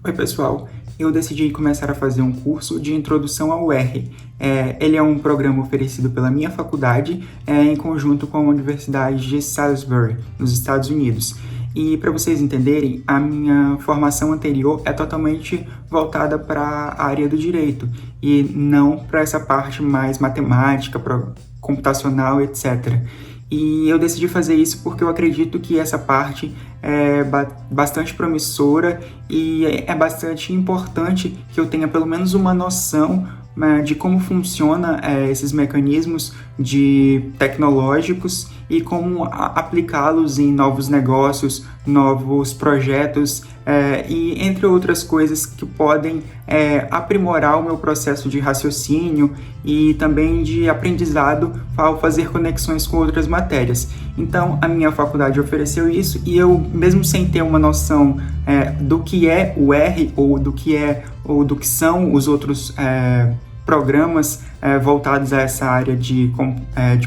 Oi, pessoal. Eu decidi começar a fazer um curso de introdução ao R. Ele é um programa oferecido pela minha faculdade em conjunto com a Universidade de Salisbury, nos Estados Unidos. E para vocês entenderem, a minha formação anterior é totalmente voltada para a área do direito e não para essa parte mais matemática, computacional, etc. E eu decidi fazer isso porque eu acredito que essa parte é bastante promissora e é bastante importante que eu tenha pelo menos uma noção de como funciona esses mecanismos tecnológicos e como aplicá-los em novos negócios, novos projetos e entre outras coisas que podem aprimorar o meu processo de raciocínio e também de aprendizado ao fazer conexões com outras matérias. Então, a minha faculdade ofereceu isso e eu, mesmo sem ter uma noção do que é o R ou do que são os outros programas voltados a essa área de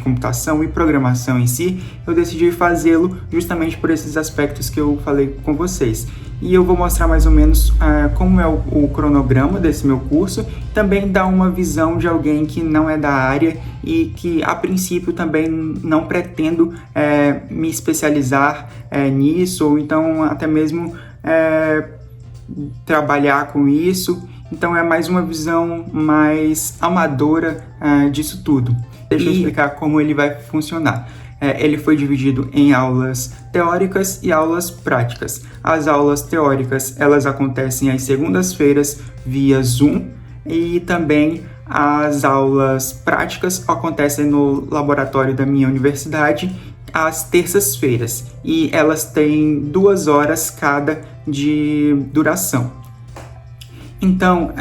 computação e programação em si, eu decidi fazê-lo justamente por esses aspectos que eu falei com vocês. E eu vou mostrar mais ou menos como é o cronograma desse meu curso, também dar uma visão de alguém que não é da área e que, a princípio, também não pretendo me especializar nisso, ou então até mesmo trabalhar com isso. Então é mais uma visão mais amadora disso tudo. Deixa eu explicar como ele vai funcionar. Ele foi dividido em aulas teóricas e aulas práticas. As aulas teóricas, elas acontecem às segundas-feiras via Zoom e também as aulas práticas acontecem no laboratório da minha universidade às terças-feiras e elas têm 2 horas cada de duração. Então,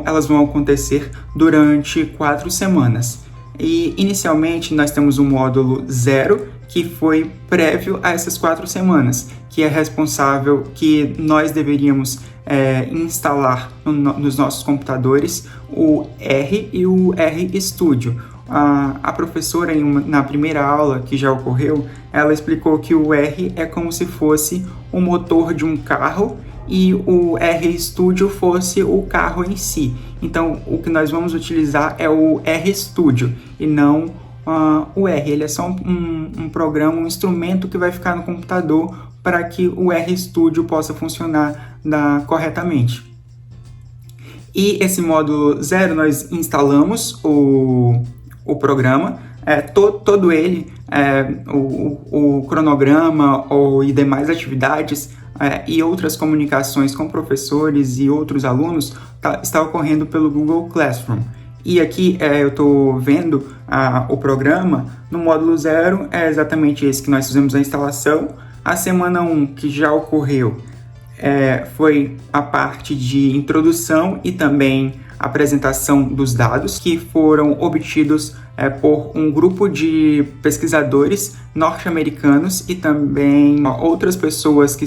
elas vão acontecer durante 4 semanas. E, inicialmente, nós temos um módulo 0, que foi prévio a essas 4 semanas, que é responsável que nós deveríamos instalar nos nossos computadores o R e o RStudio. A professora, na primeira aula que já ocorreu, ela explicou que o R é como se fosse o motor de um carro e o RStudio fosse o carro em si. Então, o que nós vamos utilizar é o RStudio e não o R. Ele é só um programa, um instrumento que vai ficar no computador para que o RStudio possa funcionar corretamente. E esse módulo 0, nós instalamos o programa, todo ele, o cronograma e demais atividades e outras comunicações com professores e outros alunos está ocorrendo pelo Google Classroom. E aqui eu estou vendo o programa. No módulo 0 é exatamente esse que nós fizemos a instalação. A semana 1, que já ocorreu, foi a parte de introdução e também apresentação dos dados que foram obtidos por um grupo de pesquisadores norte-americanos e também outras pessoas que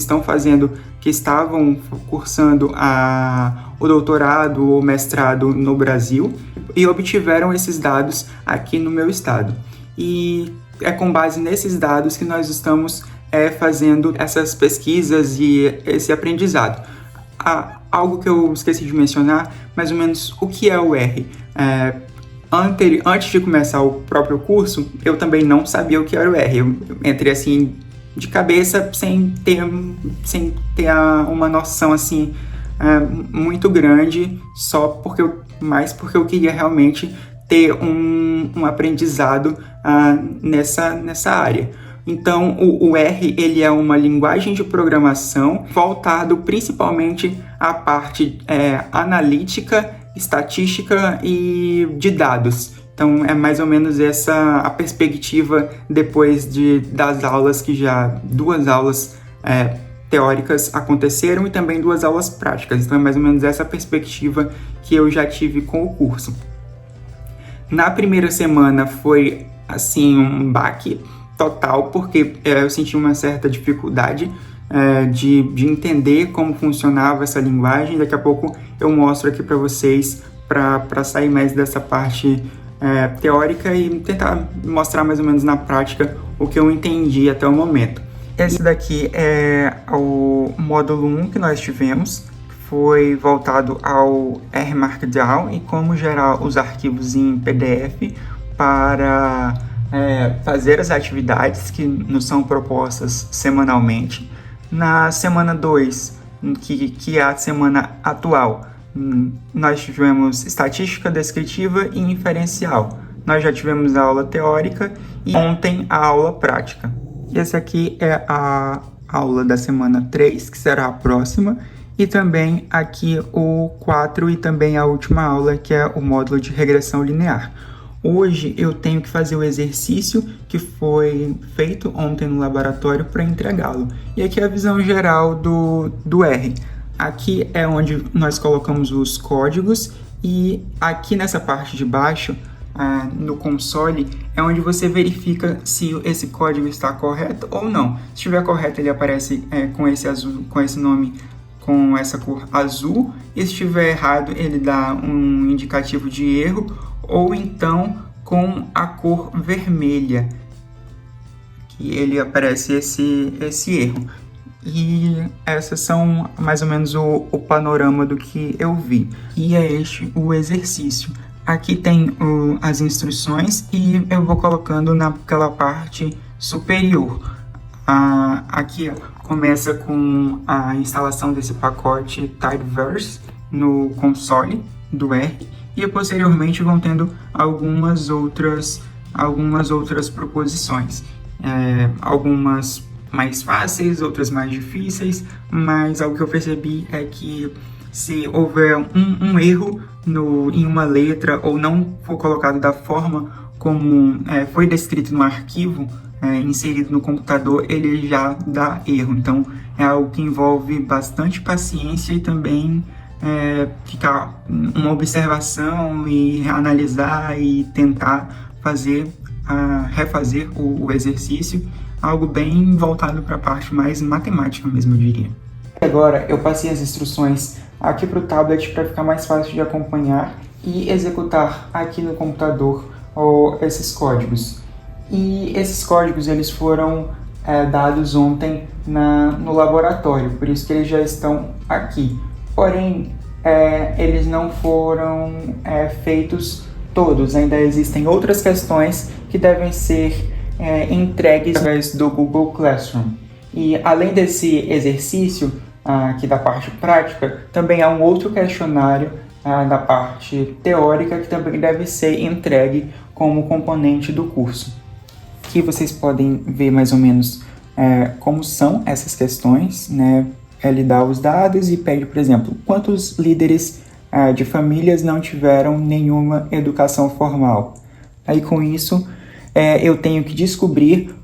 estavam cursando o doutorado ou mestrado no Brasil e obtiveram esses dados aqui no meu estado. E é com base nesses dados que nós estamos fazendo essas pesquisas e esse aprendizado. Algo que eu esqueci de mencionar, mais ou menos o que é o R. Antes de começar o próprio curso, eu também não sabia o que era o R. Eu entrei assim de cabeça sem ter uma noção assim muito grande, mais porque eu queria realmente ter um aprendizado nessa área. Então, o R ele é uma linguagem de programação voltado principalmente à parte analítica, estatística e de dados. Então, é mais ou menos essa a perspectiva depois das aulas que 2 aulas teóricas aconteceram e também 2 aulas práticas. Então, é mais ou menos essa perspectiva que eu já tive com o curso. Na primeira semana foi, assim, um baque total, porque eu senti uma certa dificuldade de entender como funcionava essa linguagem. Daqui a pouco eu mostro aqui para vocês, para sair mais dessa parte teórica e tentar mostrar mais ou menos na prática o que eu entendi até o momento. Esse daqui é o módulo 1 que nós tivemos, foi voltado ao R Markdown e como gerar os arquivos em PDF para fazer as atividades que nos são propostas semanalmente. Na semana 2, que é a semana atual, nós tivemos estatística descritiva e inferencial. Nós já tivemos a aula teórica e ontem a aula prática. Essa aqui é a aula da semana 3, que será a próxima, e também aqui o 4 e também a última aula, que é o módulo de regressão linear. Hoje eu tenho que fazer o exercício que foi feito ontem no laboratório para entregá-lo. E aqui é a visão geral do R. Aqui é onde nós colocamos os códigos e aqui nessa parte de baixo, no console, é onde você verifica se esse código está correto ou não. Se estiver correto, ele aparece com esse azul, com esse nome, com essa cor azul, e se estiver errado, ele dá um indicativo de erro, ou então com a cor vermelha, que ele aparece esse erro. E essas são mais ou menos o panorama do que eu vi. E é este o exercício. Aqui tem as instruções e eu vou colocando naquela parte superior. Aqui começa com a instalação desse pacote Tidyverse no console do R e posteriormente vão tendo algumas outras proposições. Algumas mais fáceis, outras mais difíceis, mas algo que eu percebi é que se houver um erro em uma letra ou não for colocado da forma como foi descrito no arquivo inserido no computador, ele já dá erro. Então é algo que envolve bastante paciência e também ficar uma observação e analisar e tentar refazer o exercício, algo bem voltado para a parte mais matemática mesmo, eu diria. Agora eu passei as instruções aqui para o tablet para ficar mais fácil de acompanhar e executar aqui no computador esses códigos. E esses códigos eles foram dados ontem no laboratório, por isso que eles já estão aqui. Porém, eles não foram feitos todos, ainda existem outras questões que devem ser entregues através do Google Classroom. E além desse exercício aqui da parte prática, também há um outro questionário da parte teórica que também deve ser entregue como componente do curso. Aqui vocês podem ver mais ou menos como são essas questões, né? Ele dá os dados e pede, por exemplo, quantos líderes de famílias não tiveram nenhuma educação formal. Aí com isso eu tenho que descobrir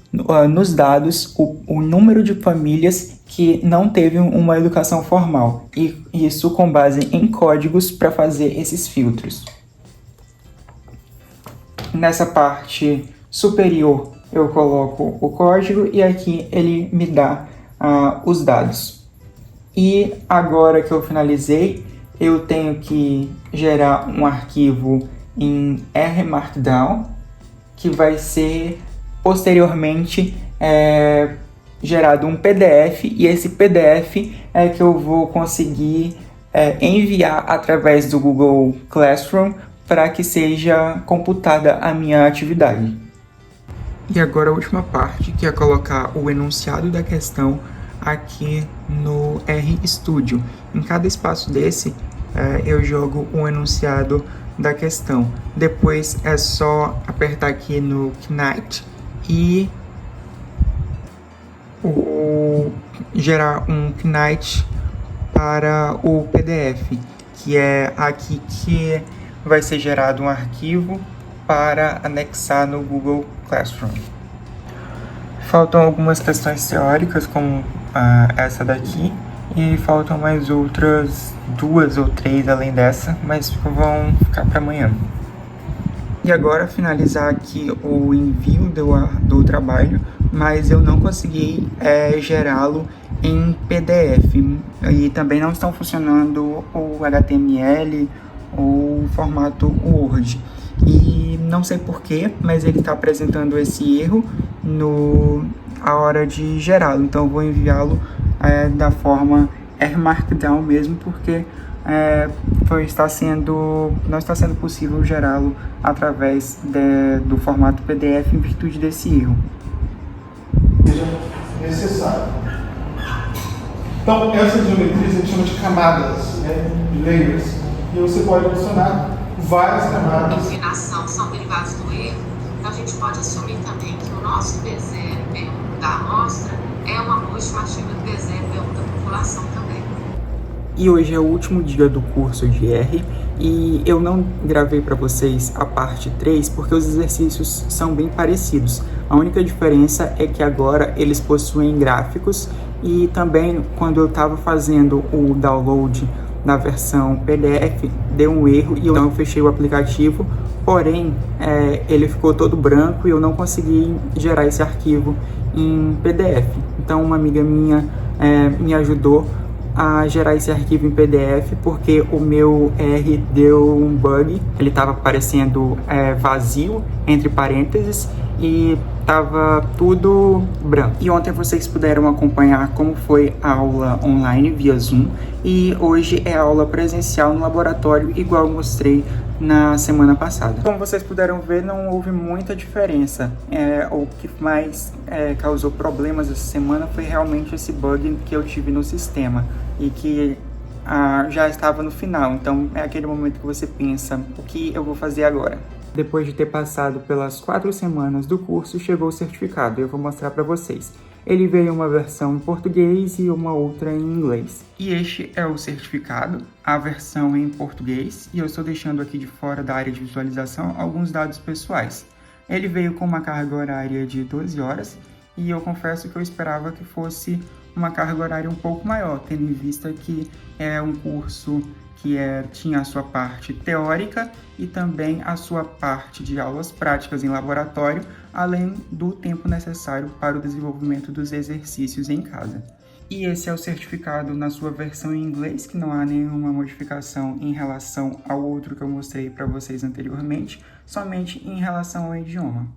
nos dados o número de famílias que não teve uma educação formal, e isso com base em códigos para fazer esses filtros. Nessa parte superior eu coloco o código e aqui ele me dá os dados. E agora que eu finalizei, eu tenho que gerar um arquivo em R Markdown que vai ser posteriormente gerado um PDF, e esse PDF é que eu vou conseguir enviar através do Google Classroom para que seja computada a minha atividade. E agora a última parte, que é colocar o enunciado da questão aqui no RStudio. Em cada espaço desse, eu jogo um enunciado da questão. Depois é só apertar aqui no Knite e gerar um Knite para o PDF, que é aqui que vai ser gerado um arquivo para anexar no Google Classroom. Faltam algumas questões teóricas, como essa daqui, e faltam mais outras 2 ou 3 além dessa, mas vão ficar para amanhã. E agora finalizar aqui o envio do trabalho, mas eu não consegui gerá-lo em PDF, e também não estão funcionando o HTML ou o formato Word. E não sei porquê, mas ele está apresentando esse erro a hora de gerá-lo, então eu vou enviá-lo da forma Markdown mesmo, porque não está sendo possível gerá-lo através do formato PDF em virtude desse erro. Seja necessário. Então, essas geometrias a gente chama de camadas, né, de layers, e você pode adicionar várias camadas. A combinação são derivados do erro, então a gente pode assumir também que o nosso B0B1 da amostra é uma boa estimativa do B0B1 da população também. E hoje é o último dia do curso de R e eu não gravei para vocês a parte 3 porque os exercícios são bem parecidos. A única diferença é que agora eles possuem gráficos e também quando eu estava fazendo o download na versão PDF deu um erro e eu fechei o aplicativo, porém ele ficou todo branco e eu não consegui gerar esse arquivo em PDF. Então uma amiga minha me ajudou a gerar esse arquivo em PDF porque o meu R deu um bug, ele estava aparecendo vazio, entre parênteses, e estava tudo branco. E ontem vocês puderam acompanhar como foi a aula online via Zoom e hoje é a aula presencial no laboratório, igual eu mostrei na semana passada. Como vocês puderam ver, não houve muita diferença. O que mais causou problemas essa semana foi realmente esse bug que eu tive no sistema e que já estava no final. Então é aquele momento que você pensa, o que eu vou fazer agora? Depois de ter passado pelas 4 semanas do curso, chegou o certificado. Eu vou mostrar para vocês. Ele veio uma versão em português e uma outra em inglês. E este é o certificado, a versão em português, e eu estou deixando aqui de fora da área de visualização alguns dados pessoais. Ele veio com uma carga horária de 12 horas, e eu confesso que eu esperava que fosse uma carga horária um pouco maior, tendo em vista que é um curso que tinha a sua parte teórica e também a sua parte de aulas práticas em laboratório, além do tempo necessário para o desenvolvimento dos exercícios em casa. E esse é o certificado na sua versão em inglês, que não há nenhuma modificação em relação ao outro que eu mostrei para vocês anteriormente, somente em relação ao idioma.